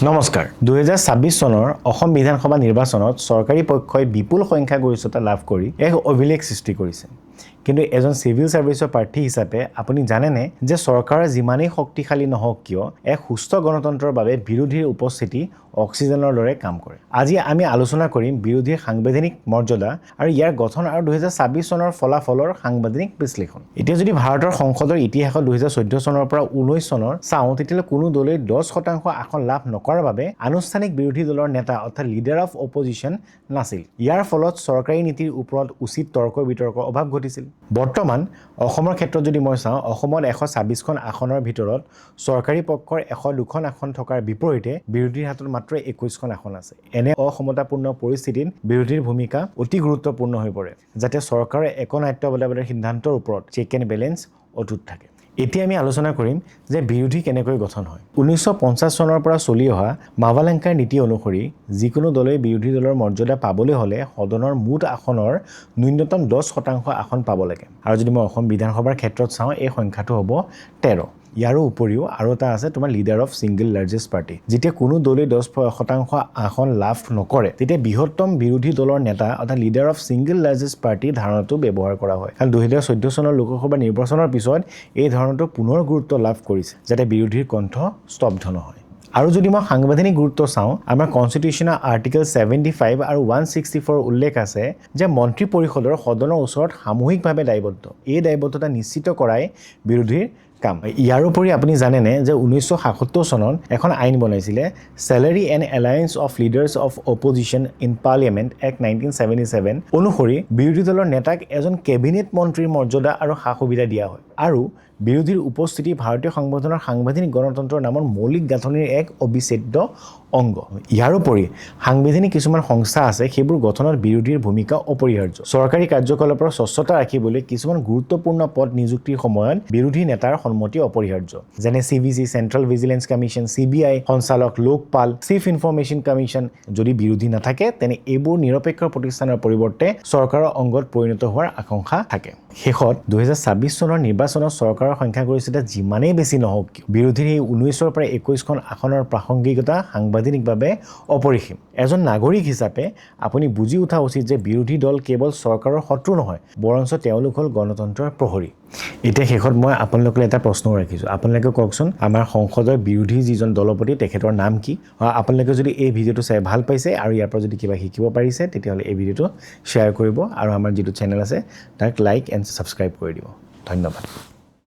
নমস্কাৰ 2026 চনৰ অসম বিধানসভা নিৰ্বাচনত চৰকাৰী পক্ষই বিপুল সংখ্যাগৰিষ্ঠতা লাভ কৰি এক অভিলেখ সৃষ্টি কৰিছে কিন্তু এজন সিভিল সাৰ্ভিসৰ প্ৰাৰ্থী হিচাপে আপুনি জানেনে যে চৰকাৰ যিমানেই শক্তিশালী নহওক কিয় এক সুস্থ গণতন্ত্ৰৰ বাবে বিৰোধীৰ উপস্থিতি অক্সিজেনৰ দৰে কাম কৰে আজি আমি আলোচনা কৰিম বিৰোধীৰ সাংবিধানিক মৰ্যাদা আৰু ইয়াৰ গঠন আৰু 2026 চনৰ ফলাফলৰ সাংবিধানিক বিশ্লেষণ এতিয়া যদি ভাৰতৰ সংসদৰ ইতিহাসত 2014 চনৰ পৰা 19 চনৰ চাওঁ তেতিয়া কোনো দলে 10% আসন লাভ নকৰাৰ বাবে আনুষ্ঠানিক বিৰোধী দলৰ নেতা অৰ্থাৎ লিডাৰ অফ অপজিশন নাছিল ইয়াৰ ফলত চৰকাৰী নীতিৰ ওপৰত উচিত তৰ্ক বিতৰ্কৰ অভাৱ ঘটিছিল বৰ্তমান অসমৰ ক্ষেত্ৰত যদি মই চাওঁ অসমত 126খন আসনৰ ভিতৰত চৰকাৰী পক্ষৰ 102খন আসন থকাৰ বিপৰীতে বিৰোধীৰ হাতত মাত্ৰ 21খন আসন আছে এনে অসমতাপূৰ্ণ পৰিস্থিতিত বিৰোধীৰ ভূমিকা অতি গুৰুত্বপূৰ্ণ হৈ পৰে যাতে চৰকাৰৰ একনায়ত্ববাদৰ সিদ্ধান্তৰ ওপৰত চেক এণ্ড বেলেন্স অটুট থাকে এতিয়া আমি আলোচনা কৰিম যে বিৰোধী কেনেকৈ গঠন হয় 1950 চনৰ পৰা চলি অহা মাভালেংকাৰ নীতি অনুসৰি যিকোনো দলে বিৰোধী দলৰ মৰ্যাদা পাবলৈ হলে সদনৰ মুঠ আসনৰ ন্যূনতম 10% আসন পাব লাগে আৰু যদি মই অসম বিধানসভাৰ ক্ষেত্ৰত চাওঁ এই সংখ্যাটো হ'ব 13 ইয়াৰো উপৰিও আৰু এটা আছে তোমাৰ leader of single largest party যেতিয়া কোনো দলে 10% আসন লাভ নকৰে তেতিয়া বৃহত্তম বিৰোধী দলৰ নেতা অৰ্থাৎ leader of single largest party ধাৰণাটো ব্যৱহাৰ কৰা হয় কাৰণ 2014 চনৰ লোকসভা নিৰ্বাচনৰ পিছত এই ধাৰণাটো পুনৰ গুৰুত্ব লাভ কৰিছে যাতে বিৰোধীৰ কণ্ঠ স্তব্ধ নহয় আৰু যদি মই সাংবিধানিক গুৰুত্ব চাওঁ আমাৰ কনষ্টিটিউচনৰ আৰ্টিকেল 75 আৰু 164 উল্লেখ আছে যে মন্ত্ৰী পৰিষদৰ সদনৰ ওচৰত সামূহিকভাৱে দায়বদ্ধ এই দায়বদ্ধতা নিশ্চিত কৰাই বিৰোধীৰ কাম ইয়াৰ উপৰি আপুনি জানেনে যে 1977 চনত এখন আইন বনাইছিলে স্যালাৰি and alliance of leaders of opposition in parliament act 1977 অনুসৰি বিৰোধী দলৰ নেতাক এজন কেবিনেট মন্ত্ৰীৰ মৰ্যাদা আৰু সা-সুবিধা দিয়া হয় আৰু বিৰোধীৰ উপস্থিতি ভাৰতীয় সংবিধানৰ সাংবিধানিক গণতন্ত্ৰৰ নামৰ মৌলিক গাঁথনিৰ এক অবিচ্ছেদ্য অংগ ইয়াৰ উপৰি সাংবিধানিক কিছুমান সংস্থা আছে সেইবোৰ গঠনত বিৰোধীৰ ভূমিকা অপৰিহাৰ্য চৰকাৰী কাৰ্যকলাপৰ স্বচ্ছতা ৰাখিবলৈ কিছুমান গুৰুত্বপূৰ্ণ পদ নিযুক্তিৰ সময়ত বিৰোধী নেতাৰ সন্মতি অপৰিহাৰ্য যেনে CVC central vigilance commission CBI সঞ্চালক লোকপাল চিফ ইনফৰমেশ্যন কমিশ্যন যদি বিৰোধী নাথাকে তেনে এইবোৰ নিৰপেক্ষ প্ৰতিষ্ঠানৰ পৰিৱৰ্তে চৰকাৰৰ অংগত পৰিণত হোৱাৰ আশংকা থাকে শেষত 2026 চনৰ নিৰ্বাচনত চৰকাৰৰ সংখ্যাগৰিষ্ঠতা যিমানেই বেছি নহওক বিৰোধীৰ এই 19ৰ পৰা 21খন আসনৰ প্ৰাসংগিকতা সাংবিধানিকভাৱে অপৰিসীম এজন নাগৰিক হিচাপে আপুনি বুজি উঠা উচিত যে বিৰোধী দল কেৱল চৰকাৰৰ শত্ৰু নহয় বৰঞ্চ তেওঁলোক হ'ল গণতন্ত্ৰৰ প্ৰহৰী এতিয়া শেষত মই আপোনালোকলৈ এটা প্ৰশ্ন ৰাখিছোঁ আপোনালোকে কওকচোন আমাৰ সংসদৰ বিৰোধী যিজন দলপতি তেখেতৰ নাম কি আপোনালোকে যদি এই ভিডিঅ'টো চাই ভাল পাইছে আৰু ইয়াৰ পৰা যদি কিবা শিকিব পাৰিছে তেতিয়াহ'লে এই ভিডিঅ'টো শ্বেয়াৰ কৰিব আৰু আমাৰ যিটো চেনেল আছে তাক লাইক এণ্ড ছাবস্ক্ৰাইব কৰি দিব ধন্যবাদ